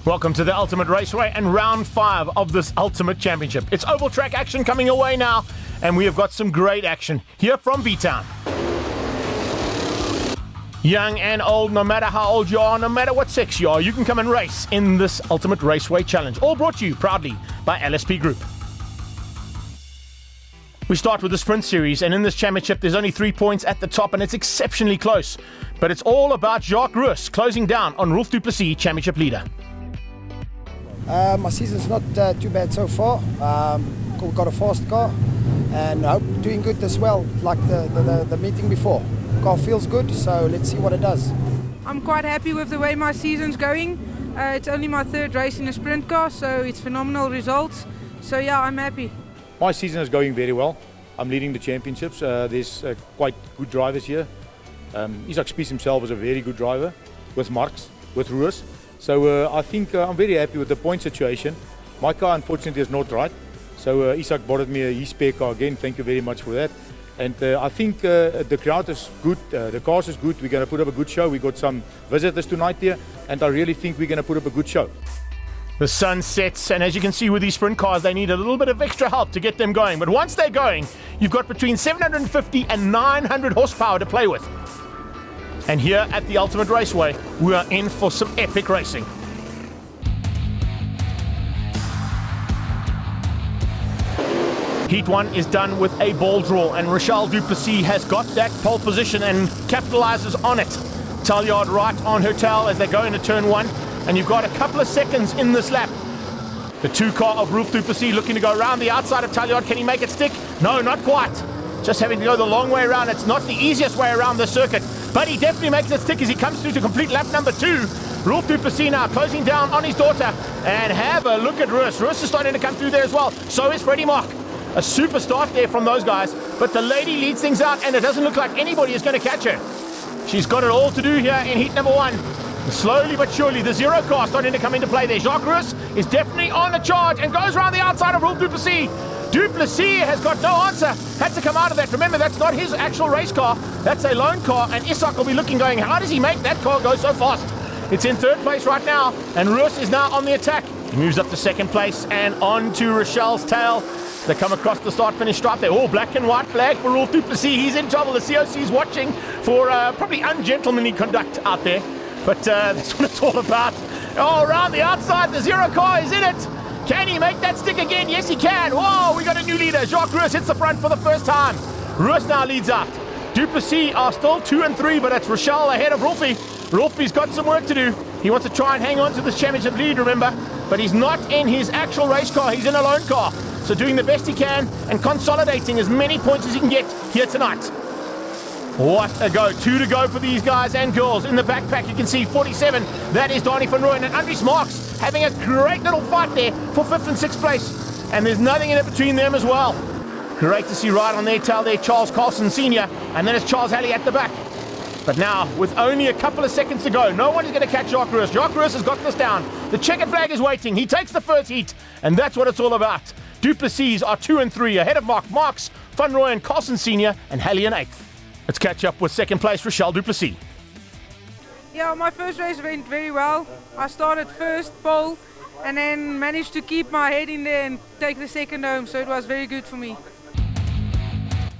Welcome to the Ultimate Raceway and round 5 of this Ultimate Championship. It's oval track action coming your way now, and we have got some great action here from V-Town. Young and old, no matter how old you are, no matter what sex you are, you can come and race in this Ultimate Raceway Challenge. All brought to you proudly by LSP Group. We start with the Sprint Series, and in this championship there's only 3 points at the top, and it's exceptionally close. But it's all about Jacques Roos closing down on Rolf Du Plessis, championship leader. My season's not too bad so far. We've got a fast car and I hope doing good as well, like the meeting before. Car feels good, so let's see what it does. I'm quite happy with the way my season's going. It's only my 3rd race in a sprint car, so it's phenomenal results. So yeah, I'm happy. My season is going very well. I'm leading the championships. There's quite good drivers here. Isak Spies himself is a very good driver with Marks, with Roos. So I think I'm very happy with the point situation. My car unfortunately is not right. So Isak bought me a spare car again. Thank you very much for that. And I think the crowd is good, the cars is good. We're going to put up a good show. We got some visitors tonight here, and I really think we're going to put up a good show. The sun sets, and as you can see with these sprint cars, they need a little bit of extra help to get them going. But once they're going, you've got between 750 and 900 horsepower to play with. And here at the Ultimate Raceway, we are in for some epic racing. Heat 1 is done with a ball draw, and Rochelle Du Plessis has got that pole position and capitalizes on it. Talliard right on her tail as they go into turn 1, and you've got a couple of seconds in this lap. The 2 car of Rolf Du Plessis looking to go around the outside of Talliard. Can he make it stick? No, not quite. Just having to go the long way around. It's not the easiest way around the circuit, but he definitely makes it stick as he comes through to complete lap number 2. Rolf Du Plessis now closing down on his daughter, and have a look at Roos. Roos is starting to come through there as well. So is Freddie Mark. A super start there from those guys, but the lady leads things out, and it doesn't look like anybody is going to catch her. She's got it all to do here in heat number 1. Slowly but surely, the 0 car starting to come into play there. Jacques Roos is definitely on the charge and goes around the outside of Rolf Du Plessis. Du Plessis has got no answer, had to come out of that. Remember, that's not his actual race car, that's a loan car, and Isak will be looking going, how does he make that car go so fast? It's in 3rd place right now, and Roos is now on the attack. He moves up to 2nd place and on to Rochelle's tail. They come across the start-finish stripe there. Oh, black and white flag for Rolf Du Plessis. He's in trouble. The COC's watching for probably ungentlemanly conduct out there. But that's what it's all about. Oh, around the outside, the 0 car is in it. Can he make that stick again? Yes, he can. Whoa, we got a new leader. Jacques Roos hits the front for the first time. Roos now leads out. Du Plessis are still 2 and 3, but it's Rochelle ahead of Rolfie. Rolfie's got some work to do. He wants to try and hang on to this championship lead, remember, but he's not in his actual race car. He's in a loan car. So doing the best he can and consolidating as many points as he can get here tonight. What a go. 2 to go for these guys and girls. In the backpack, you can see 47. That is Donnie van Rooyen, and Andries Marks having a great little fight there for 5th and 6th place. And there's nothing in it between them as well. Great to see right on their tail there, Charles Carlson Sr., and then it's Charles Halley at the back. But now, with only a couple of seconds to go, no one is going to catch Jacques Roos. Jacques Roos has got this down. The checkered flag is waiting. He takes the first heat, and that's what it's all about. Du Plessis are 2 and 3 ahead of Marks, Van Rooyen, Carlson Sr., and Halley in 8th. Let's catch up with 2nd place Rochelle Du Plessis. Yeah, my first race went very well. I started first pole and then managed to keep my head in there and take the 2nd home, so it was very good for me.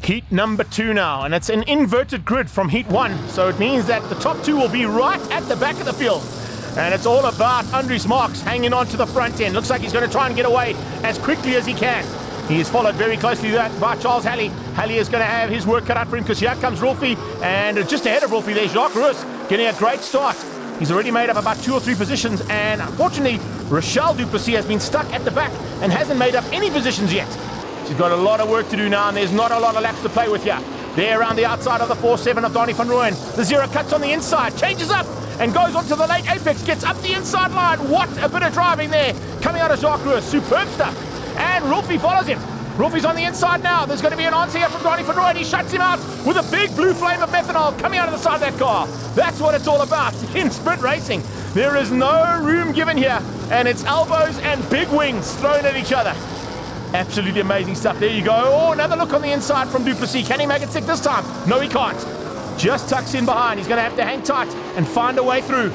Heat number 2 now, and it's an inverted grid from heat 1, so it means that the top 2 will be right at the back of the field. And it's all about Andries Marks hanging on to the front end. Looks like he's going to try and get away as quickly as he can. He is followed very closely by Charles Halley. Halley is going to have his work cut out for him because here comes Rolfie, and just ahead of Rolfie there's Jacques Roos getting a great start. He's already made up about 2 or 3 positions, and unfortunately Rochelle Du Plessis has been stuck at the back and hasn't made up any positions yet. She's got a lot of work to do now, and there's not a lot of laps to play with here. There around the outside of the 4-7 of Donnie van Rooyen. The 0 cuts on the inside, changes up, and goes onto the late apex, gets up the inside line. What a bit of driving there, coming out of Jacques Roos. Superb stuff. And Rolfie follows him. Rolfie's on the inside now. There's going to be an answer here from Donnie van Rooyen. He shuts him out with a big blue flame of methanol coming out of the side of that car. That's what it's all about in sprint racing. There is no room given here, and it's elbows and big wings thrown at each other. Absolutely amazing stuff. There you go. Oh, another look on the inside from Du Plessis. Can he make it stick this time? No, he can't. Just tucks in behind. He's going to have to hang tight and find a way through.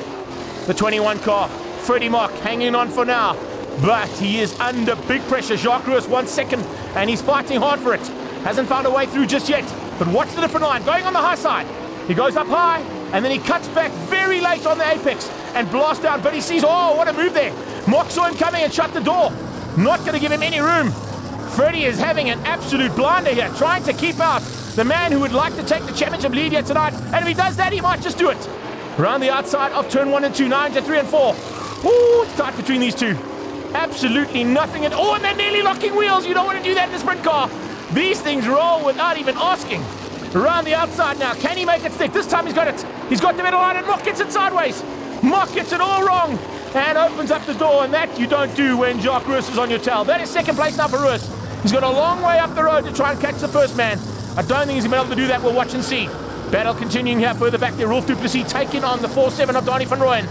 The 21 car Freddie Mock hanging on for now, but he is under big pressure. Jacques Roos 1 second, and he's fighting hard for it. Hasn't found a way through just yet, but watch the different line. Going on the high side. He goes up high, and then he cuts back very late on the apex and blasts down, but he sees, oh, what a move there. Mock saw him coming and shut the door. Not going to give him any room. Freddie is having an absolute blinder here, trying to keep out the man who would like to take the championship lead here tonight, and if he does that, he might just do it. Around the outside of turn 1 and 2, 9 to 3 and 4. Ooh, it's tight between these two. Absolutely nothing. And they're nearly locking wheels. You don't want to do that in a sprint car. These things roll without even asking. Around the outside now. Can he make it stick? This time he's got it. He's got the middle line, and Mock gets it sideways. Mock gets it all wrong and opens up the door, and that you don't do when Jacques Roos is on your tail. That is second place now for Roos. He's got a long way up the road to try and catch the first man. I don't think he's going to be able to do that. We'll watch and see. Battle continuing here further back there. Rolf du Plessis taking on the 4-7 of Donnie van Rooyen.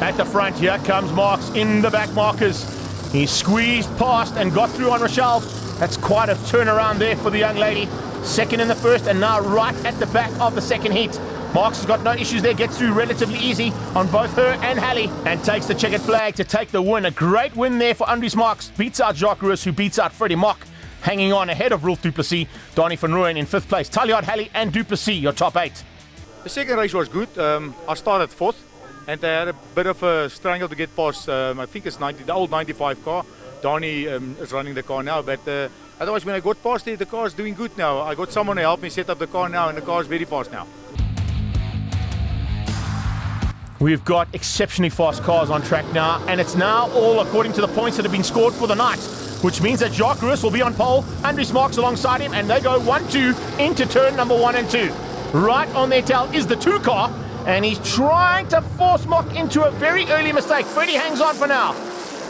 At the front, here comes Marks in the back markers. He squeezed past and got through on Rochelle. That's quite a turnaround there for the young lady. Second in the first, and now right at the back of the second heat. Marks has got no issues there, gets through relatively easy on both her and Hallie, and takes the checkered flag to take the win. A great win there for Andries Marks. Beats out Jacques Roos, who beats out Freddie Mock, hanging on ahead of Rolf du Plessis. Donnie van Rooyen in 5th place. Taljaard, Hallie and du Plessis, your top 8. The second race was good. I started 4th, and I had a bit of a strangle to get past, I think it's the old 95 car. Donnie is running the car now, but otherwise when I got past it, the car is doing good now. I got someone to help me set up the car now, and the car is very fast now. We've got exceptionally fast cars on track now, and it's now all according to the points that have been scored for the night, which means that Jacques Roos will be on pole, Andries Marks alongside him, and they go 1-2 into turn number 1 and 2. Right on their tail is the 2 car, and he's trying to force Mock into a very early mistake. Freddie hangs on for now.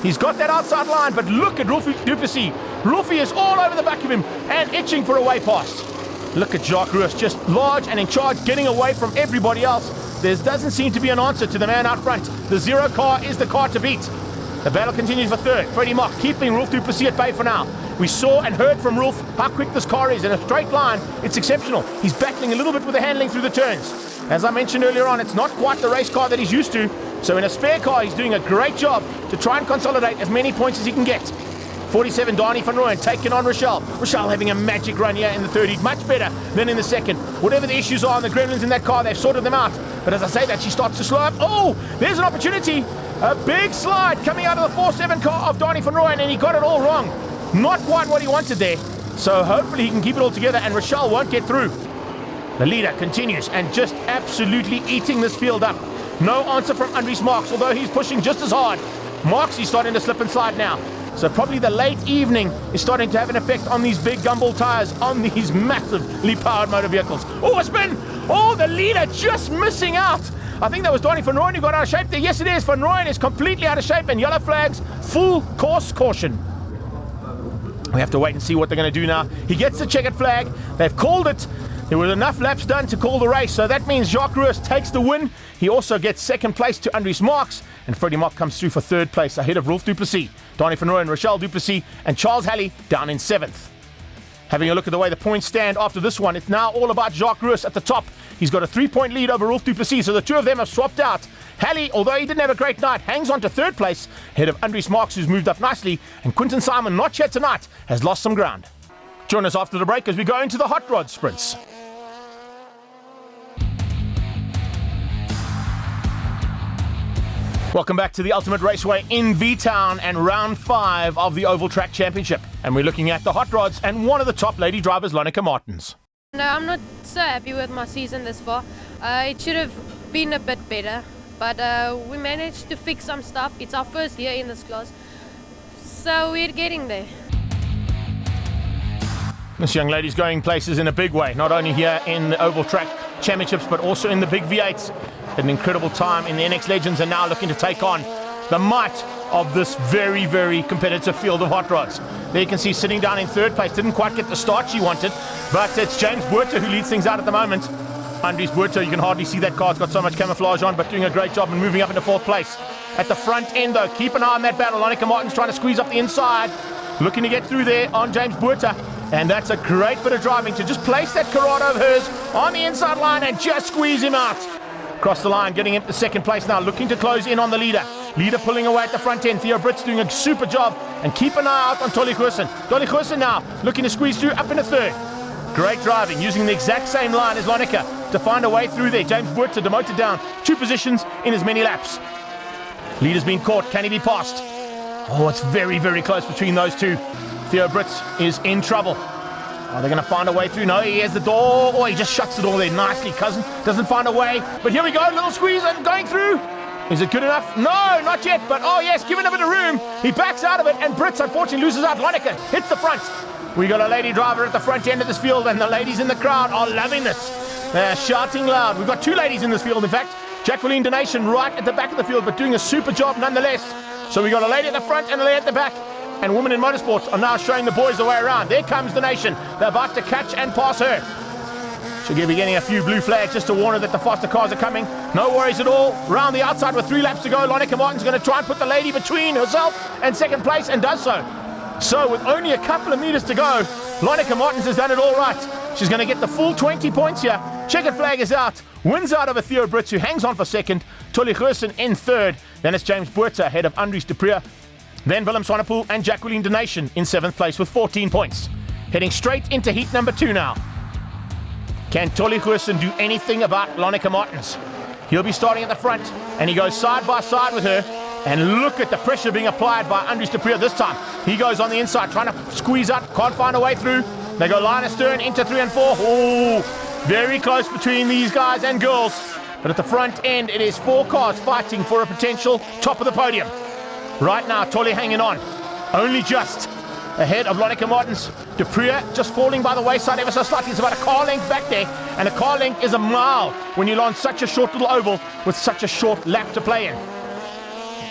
He's got that outside line, but look at Rolf du Plessis. Rolfie is all over the back of him and itching for a way past. Look at Jacques Roos, just large and in charge, getting away from everybody else. There doesn't seem to be an answer to the man out front. The 0 car is the car to beat. The battle continues for 3rd. Freddie Mock keeping Rolf du Plessis at bay for now. We saw and heard from Rolf how quick this car is. In a straight line, it's exceptional. He's battling a little bit with the handling through the turns. As I mentioned earlier on, it's not quite the race car that he's used to. So in a spare car, he's doing a great job to try and consolidate as many points as he can get. 47, Donnie van Rooyen taking on Rochelle. Rochelle having a magic run here in the 3rd heat, much better than in the 2nd. Whatever the issues are on the gremlins in that car, they've sorted them out. But as I say that, she starts to slow up. Oh, there's an opportunity. A big slide coming out of the 4-7 car of Donnie van Rooyen, and he got it all wrong. Not quite what he wanted there. So hopefully he can keep it all together, and Rochelle won't get through. The leader continues and just absolutely eating this field up. No answer from Andries Marks, although he's pushing just as hard. Marks is starting to slip and slide now. So probably the late evening is starting to have an effect on these big gumball tires on these massively powered motor vehicles. Oh, a spin! Oh, the leader just missing out. I think that was Donnie van Rooyen who got out of shape there. Yes, it is. Van Rooyen is completely out of shape, and yellow flags, full course caution. We have to wait and see what they're going to do now. He gets the checkered flag. They've called it. There were enough laps done to call the race, so that means Jacques Roos takes the win. He also gets 2nd place to Andries Marks, and Freddie Mock comes through for 3rd place ahead of Rolf du Plessis. Donnie van Rooyen, Rochelle du Plessis, and Charles Hallie down in 7th. Having a look at the way the points stand after this one, it's now all about Jacques Roos at the top. He's got a 3-point lead over Rolf du Plessis, so the two of them have swapped out. Hallie, although he didn't have a great night, hangs on to 3rd place ahead of Andries Marks, who's moved up nicely, and Quinton Simon, not yet tonight, has lost some ground. Join us after the break as we go into the hot rod sprints. Welcome back to the Ultimate Raceway in V-Town and round 5 of the Oval Track Championship. And we're looking at the hot rods and one of the top lady drivers, Lonica Martens. No, I'm not so happy with my season this far. It should have been a bit better, but we managed to fix some stuff. It's our first year in this class, so we're getting there. This young lady's going places in a big way, not only here in the Oval Track Championships, but also in the big V8s. An incredible time in the NX Legends, and now looking to take on the might of this very, very competitive field of hot rods. There you can see sitting down in 3rd place, didn't quite get the start she wanted, but it's James Buerter who leads things out at the moment. Andries Buerter, you can hardly see that car, it's got so much camouflage on, but doing a great job and moving up into 4th place. At the front end though, keep an eye on that battle. Lonica Martens trying to squeeze up the inside, looking to get through there on James Buerter. And that's a great bit of driving to just place that Corrado of hers on the inside line and just squeeze him out. Across the line, getting him to 2nd place now, looking to close in on the leader. Leader pulling away at the front end. Theo Brits doing a super job. And keep an eye out on Tolly Goosen. Tolly Goosen now looking to squeeze through up in the third. Great driving, using the exact same line as Lonica to find a way through there. James Buerta demoted down 2 positions in as many laps. Leader's been caught. Can he be passed? Oh, it's very, very close between those two. Theo Brits is in trouble. Are they going to find a way through? No, he has the door. Oh, he just shuts the door there nicely. Cousin doesn't find a way. But here we go, little squeeze and going through. Is it good enough? No, not yet. But oh yes, given a bit of room. He backs out of it and Brits unfortunately loses out. Lonica hits the front. We got a lady driver at the front end of this field and the ladies in the crowd are loving this. They're shouting loud. We've got 2 ladies in this field, in fact. Jacqueline Donation right at the back of the field, but doing a super job nonetheless. So we got a lady at the front and a lady at the back. And women in motorsport are now showing the boys the way around. There comes Donation. They're about to catch and pass her. She'll be getting a few blue flags just to warn her that the faster cars are coming. No worries at all. Round the outside with 3 laps to go. Lonica Martin's going to try and put the lady between herself and second place and does so. So with only a couple of meters to go, Lonica Martins has done it all right. She's going to get the full 20 points here. Checkered flag is out. Wins out over Theo Brits, who hangs on for second. Tolly Goosen in third. Then it's James Buerta ahead of Andries de Prieur. Then Willem Swanepoel and Jacqueline Donation in 7th place with 14 points. Heading straight into heat number 2 now. Can Tolly Goosen do anything about Lonica Martins? He'll be starting at the front, and he goes side by side with her. And look at the pressure being applied by Andries de Prieur this time. He goes on the inside, trying to squeeze out, can't find a way through. They go line astern into 3 and 4. Oh, very close between these guys and girls. But at the front end, it is 4 cars fighting for a potential top of the podium. Right now, Tolly hanging on, only just ahead of Lonica Martins. De Prieur just falling by the wayside ever so slightly. It's about a car length back there, and a car length is a mile when you launch such a short little oval with such a short lap to play in.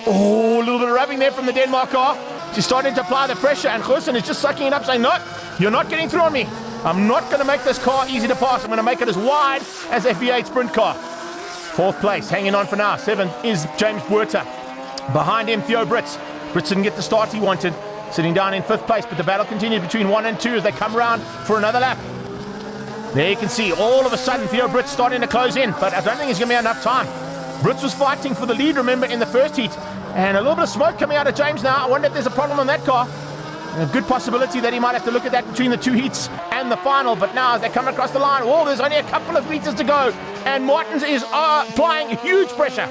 Oh, a little bit of rubbing there from the Denmark car. She's starting to apply the pressure, and Goosen is just sucking it up, saying, no, you're not getting through on me. I'm not going to make this car easy to pass. I'm going to make it as wide as a V8 sprint car. 4th place, hanging on for now. 7th is James Buerta. Behind him, Theo Brits. Brits didn't get the start he wanted, sitting down in 5th place, but the battle continues between 1 and 2 as they come round for another lap. There you can see, all of a sudden, Theo Brits starting to close in, but I don't think he's going to be enough time. Brits was fighting for the lead, remember, in the first heat. And a little bit of smoke coming out of James now. I wonder if there's a problem on that car. A good possibility that he might have to look at that between the 2 heats and the final. But now as they come across the line, oh, there's only a couple of meters to go. And Martins is applying huge pressure.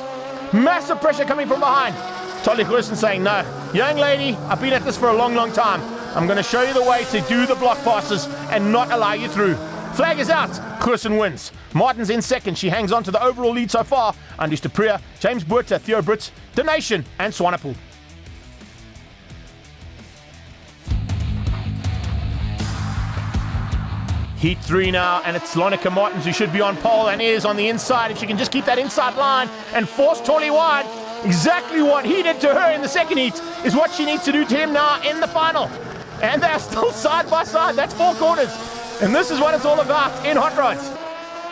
Massive pressure coming from behind. Tolly Goosen saying, no, young lady, I've been at this for a long, long time. I'm going to show you the way to do the block passes and not allow you through. Flag is out. Goosen wins. Martins in second. She hangs on to the overall lead so far. Andries de Prieur, James Buerta, Theo Brits, Donation, and Swanepoel. Heat 3 now, and it's Lonica Martins who should be on pole and is on the inside. If she can just keep that inside line and force Tolly wide, exactly what he did to her in the second heat is what she needs to do to him now in the final. And they're still side by side. That's 4 corners. And this is what it's all about in hot rods.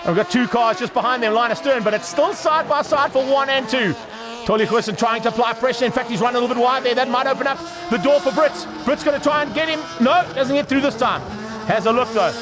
I've got 2 cars just behind them, line astern, but it's still side by side for 1 and 2. Tolly Goosen trying to apply pressure. In fact, he's run a little bit wide there. That might open up the door for Brits. Brits going to try and get him. No, doesn't get through this time. Has a look though.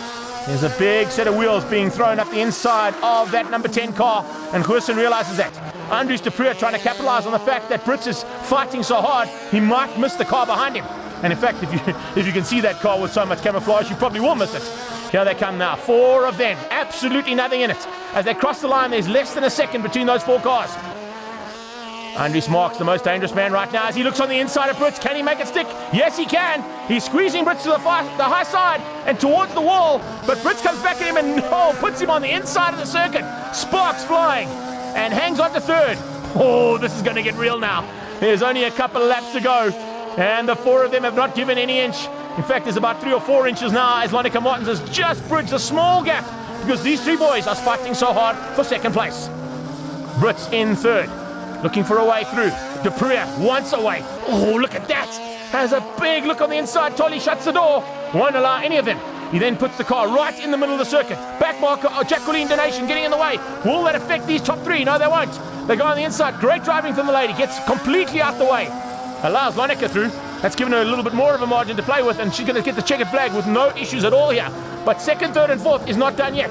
There's a big set of wheels being thrown up the inside of that number 10 car, and Goosen realizes that. Andries de Prieur trying to capitalize on the fact that Brits is fighting so hard, he might miss the car behind him. And in fact, if you can see that car with so much camouflage, you probably will miss it. Here they come now, 4 of them, absolutely nothing in it. As they cross the line, there's less than a second between those 4 cars. Andries Marks, the most dangerous man right now, as he looks on the inside of Brits. Can he make it stick? Yes, he can. He's squeezing Brits to the high side and towards the wall, but Brits comes back at him and puts him on the inside of the circuit. Sparks flying and hangs on to 3rd. Oh, this is going to get real now. There's only a couple of laps to go, and the 4 of them have not given any inch. In fact, there's about 3 or 4 inches now as Lonica Martins has just bridged a small gap because these 3 boys are fighting so hard for second place. Brits in 3rd, looking for a way through. De Prieur wants a way. Oh, look at that. Has a big look on the inside. Tolly shuts the door. Won't allow any of them. He then puts the car right in the middle of the circuit. Back marker, Jacqueline Donation getting in the way. Will that affect these top 3? No, they won't. They go on the inside. Great driving from the lady. Gets completely out the way. Allows Lonica through. That's given her a little bit more of a margin to play with, and she's going to get the checkered flag with no issues at all here. But 2nd, 3rd, and 4th is not done yet.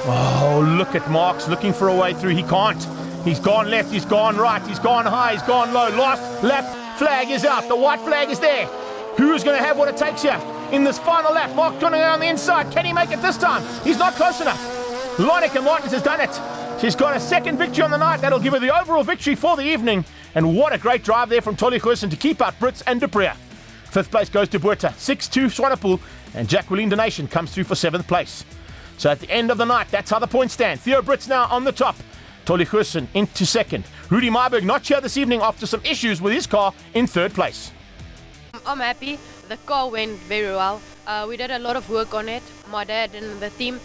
Oh, look at Marks looking for a way through. He can't. He's gone left, he's gone right, he's gone high, he's gone low. Last lap, flag is out. The white flag is there. Who is going to have what it takes here in this final lap? Mark Donegan on the inside. Can he make it this time? He's not close enough. Lonica Martins has done it. She's got a second victory on the night. That'll give her the overall victory for the evening. And what a great drive there from Tolly Goosen to keep out Brits and Duprea. 5th place goes to Buerta. 6-2 Swanepoel. And Jacqueline Donation comes through for 7th place. So at the end of the night, that's how the points stand. Theo Brits now on the top. Tolly Goosen into 2nd. Rudy Myberg not here this evening after some issues with his car in 3rd place. I'm happy. The car went very well. We did a lot of work on it, my dad and the team.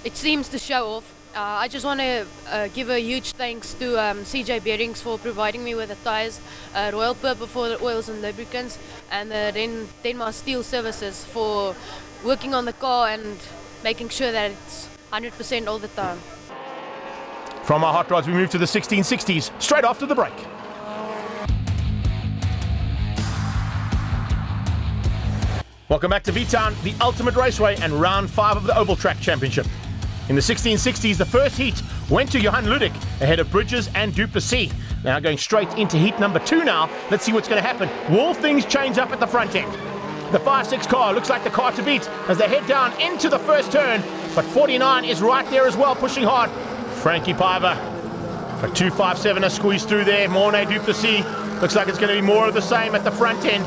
It seems to show off. I just want to give a huge thanks to CJ Bearings for providing me with the tyres, Royal Purple for the oils and lubricants, and Denmark Steel Services for working on the car and making sure that it's 100% all the time. From our hot rods, we move to the 1660s straight after the break. Welcome back to V-Town, the ultimate raceway, and round 5 of the Oval Track Championship. In the 1660s, the first heat went to Johan Ludik ahead of Bridges and Du Plessis. Now going straight into heat number 2 now. Let's see what's going to happen. Will things change up at the front end? The 5-6 car looks like the car to beat as they head down into the first turn, but 49 is right there as well, pushing hard. Frankie Piver. A 257 has squeezed through there. Mornay Du Plessis. Looks like it's going to be more of the same at the front end.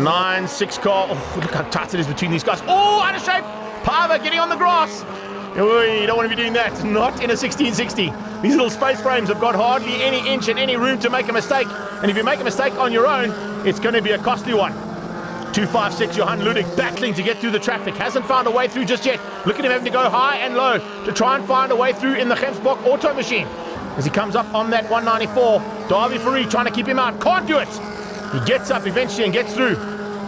9-6 car. Oh, look how tight it is between these guys. Oh, out of shape. Piver getting on the grass. Oh, you don't want to be doing that. Not in a 1660. These little space frames have got hardly any inch and any room to make a mistake. And if you make a mistake on your own, it's going to be a costly one. 256, Johan Ludik battling to get through the traffic. Hasn't found a way through just yet. Look at him having to go high and low to try and find a way through in the Gemsbok auto machine. As he comes up on that 194, Darby Faree trying to keep him out. Can't do it. He gets up eventually and gets through.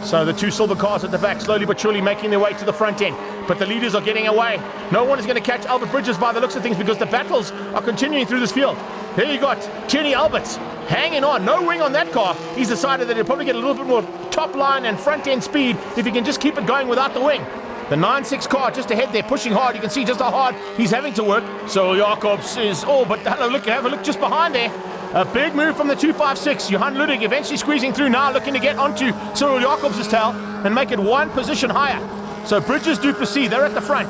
So the 2 silver cars at the back slowly but surely making their way to the front end. But the leaders are getting away. No one is going to catch Albert Bridges by the looks of things because the battles are continuing through this field. Here you got Tierney Alberts hanging on. No wing on that car. He's decided that he'll probably get a little bit more top line and front end speed if he can just keep it going without the wing. The 9-6 car just ahead there pushing hard. You can see just how hard he's having to work. So Jacobs is, but have a look just behind there. A big move from the 256. Johan Ludik eventually squeezing through now, looking to get onto Cyril Jacobs' tail and make it 1 position higher. So Bridges, Du Plessis, they're at the front.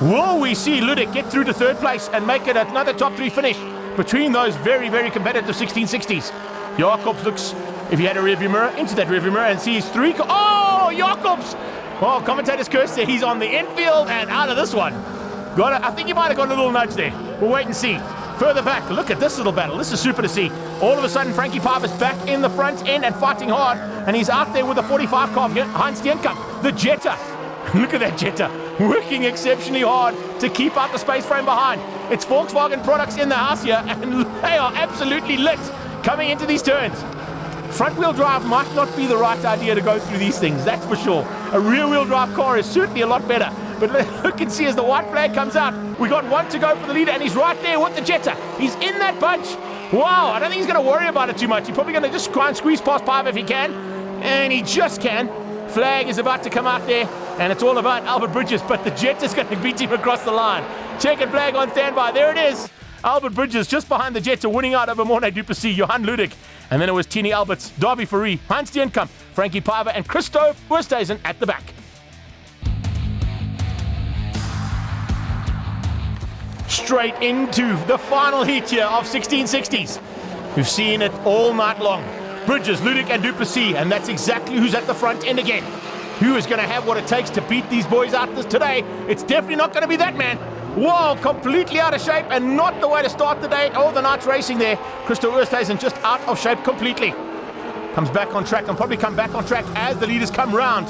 Will we see Ludik get through to 3rd place and make it another top 3 finish between those very, very competitive 1660s? Jacobs looks, if he had a rearview mirror, into that rearview mirror and sees 3 Oh, Jacobs! Well, commentators curse there. He's on the infield and out of this one. I think he might have got a little nudge there. We'll wait and see. Further back, look at this little battle. This is super to see. All of a sudden, Frankie Piver's back in the front end and fighting hard. And he's out there with the 45 car, Heinz Steenkamp, the Jetta. Look at that Jetta, working exceptionally hard to keep out the space frame behind. It's Volkswagen products in the house here, and they are absolutely lit coming into these turns. Front-wheel drive might not be the right idea to go through these things, that's for sure. A rear-wheel drive car is certainly a lot better. But look and see as the white flag comes out, we got 1 to go for the leader, and he's right there with the Jetta. He's in that bunch. Wow, I don't think he's going to worry about it too much. He's probably going to just try and squeeze past Piver if he can. And he just can. Flag is about to come out there, and it's all about Albert Bridges, but the Jetta's going to beat him across the line. Checkered flag on standby. There it is. Albert Bridges just behind the Jetta, winning out over Mornay Du Plessis, Johan Ludik. And then it was Tierney Alberts, Darby Faree, Heinz Steenkamp, Frankie Piver, and Christoph Oosthuizen at the back. Straight into the final heat here of 1660s. We've seen it all night long. Bridges, Ludik, and Du Plessis, and that's exactly who's at the front end again. Who is going to have what it takes to beat these boys out today? It's definitely not going to be that man. Whoa, completely out of shape and not the way to start the day. Oh, the night's racing there. Christoph Oosthuizen just out of shape completely. Comes back on track and probably come back on track as the leaders come round.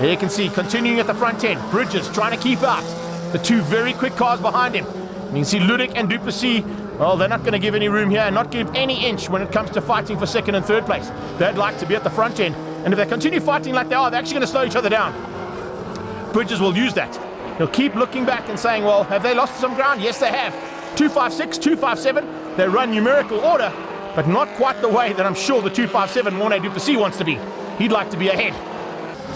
There you can see, continuing at the front end. Bridges trying to keep out the 2 very quick cars behind him. You can see Ludik and Du Plessis, well, they're not going to give any room here and not give any inch when it comes to fighting for 2nd and 3rd place. They'd like to be at the front end. And if they continue fighting like they are, they're actually going to slow each other down. Bridges will use that. He'll keep looking back and saying, well, have they lost some ground? Yes, they have. 256, 257, they run numerical order, but not quite the way that I'm sure the 257 Mornay Du Plessis wants to be. He'd like to be ahead.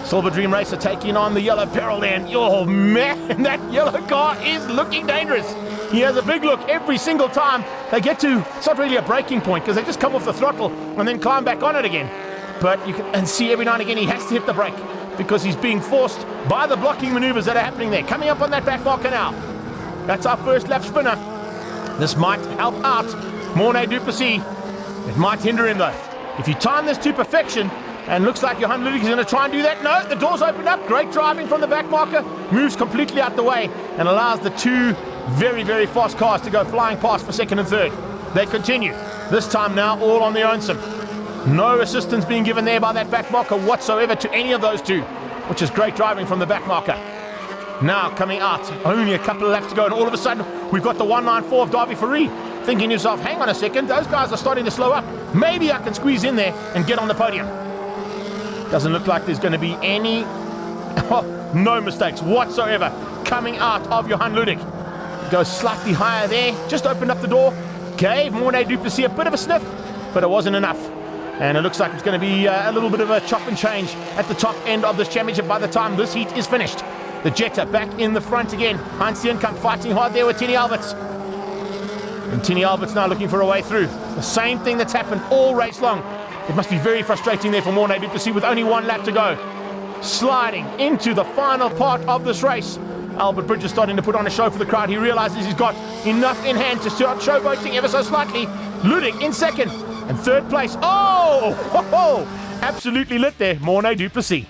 Silver Dream Racer taking on the yellow peril then. Oh man, that yellow car is looking dangerous. He has a big look every single time they get to, it's not really a braking point because they just come off the throttle and then climb back on it again. But you can see every now and again he has to hit the brake because he's being forced by the blocking maneuvers that are happening there. Coming up on that back marker now. That's our first lap spinner. This might help out Mornay du Plessis. It might hinder him though. If you time this to perfection, and looks like Johan Ludwig is going to try and do that. No, the door's opened up. Great driving from the back marker. Moves completely out the way and allows the two very, very fast cars to go flying past for second and third. They continue. This time now all on their own sim. No assistance being given there by that back marker whatsoever to any of those two, which is great driving from the back marker. Now coming out, only a couple of laps to go, and all of a sudden we've got the 194 of Dawie Fourie. Thinking to yourself, hang on a second, those guys are starting to slow up. Maybe I can squeeze in there and get on the podium. Doesn't look like there's going to be any, no mistakes whatsoever coming out of Johan Ludwig. Goes slightly higher there, just opened up the door, gave Mornay du Plessis a bit of a sniff, but it wasn't enough. And it looks like it's going to be a little bit of a chop and change at the top end of this championship by the time this heat is finished. The Jetta back in the front again. Heinz Steenkamp fighting hard there with Tini Alberts. And Tini Alberts now looking for a way through. The same thing that's happened all race long. It must be very frustrating there for Mornay du Plessis with only one lap to go. Sliding into the final part of this race. Albert Bridges starting to put on a show for the crowd. He realizes he's got enough in hand to start showboating ever so slightly. Ludwig in second and third place. Oh, ho, ho. Absolutely lit there, Mornay du Plessis.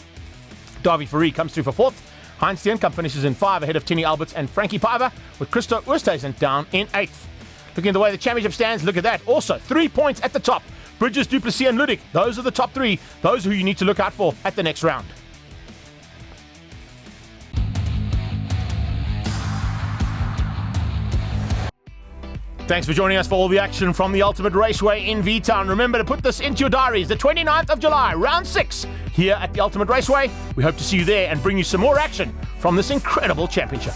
Dawie Fourie comes through for fourth. Heinz Steenkamp finishes in 5 ahead of Tini Alberts and Frankie Piver, with Christo Oosthuizen down in 8th. Looking at the way the championship stands, look at that. Also, 3 points at the top. Bridges, du Plessis and Ludwig. Those are the top 3. Those who you need to look out for at the next round. Thanks for joining us for all the action from the Ultimate Raceway in V-Town. Remember to put this into your diaries. The 29th of July, round 6, here at the Ultimate Raceway. We hope to see you there and bring you some more action from this incredible championship.